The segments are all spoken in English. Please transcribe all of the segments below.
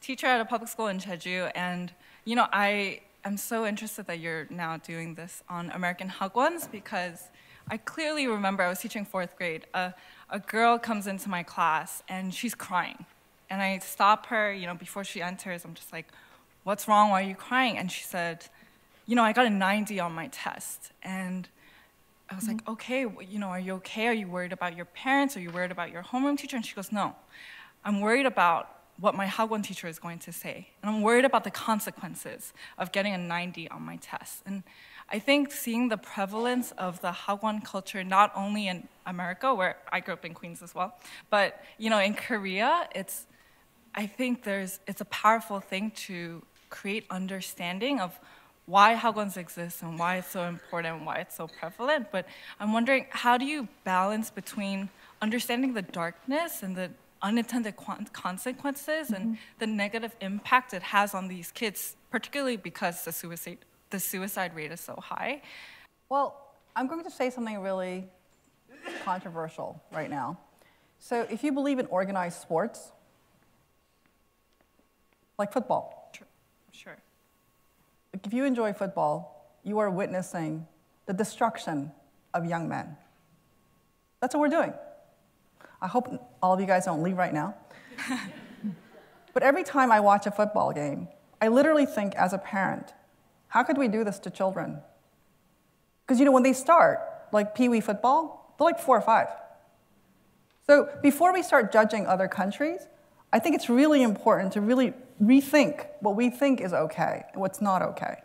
teacher at a public school in Jeju, and you know, I'm so interested that you're now doing this on American hagwons because I clearly remember I was teaching 4th grade. A girl comes into my class and she's crying, and I stop her. You know, before she enters, I'm just like, "What's wrong? Why are you crying?" And she said, "You know, I got a 90 on my test." And I was like, "Okay, you know, are you okay? Are you worried about your parents? Are you worried about your homeroom teacher?" And she goes, "No, I'm worried about what my hagwon teacher is going to say. And I'm worried about the consequences of getting a 90 on my test." And I think seeing the prevalence of the hagwon culture, not only in America, where I grew up in Queens as well, but you know, in Korea, I think it's a powerful thing to create understanding of why hagwons exist and why it's so important and why it's so prevalent. But I'm wondering, how do you balance between understanding the darkness and the unintended consequences and the negative impact it has on these kids, particularly because the suicide rate is so high? Well, I'm going to say something really controversial right now. So if you believe in organized sports, like football. Sure. If you enjoy football, you are witnessing the destruction of young men. That's what we're doing. I hope all of you guys don't leave right now. But every time I watch a football game, I literally think as a parent, how could we do this to children? Because you know, when they start, like Pee Wee football, they're like 4 or 5. So before we start judging other countries, I think it's really important to really rethink what we think is okay and what's not okay.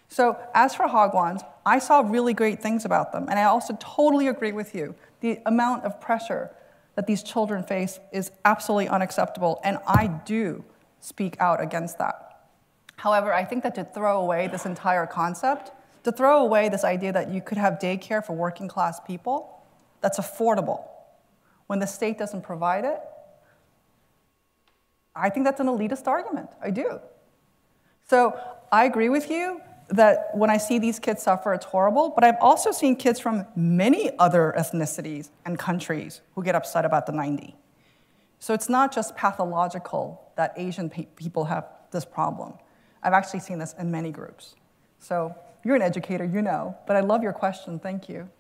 So as for hagwons, I saw really great things about them, and I also totally agree with you. The amount of pressure that these children face is absolutely unacceptable, and I do speak out against that. However, I think that to throw away this entire concept, to throw away this idea that you could have daycare for working class people that's affordable when the state doesn't provide it, I think that's an elitist argument. I do. So I agree with you that when I see these kids suffer, it's horrible, but I've also seen kids from many other ethnicities and countries who get upset about the 90. So it's not just pathological that Asian people have this problem. I've actually seen this in many groups. So you're an educator, you know, but I love your question. Thank you.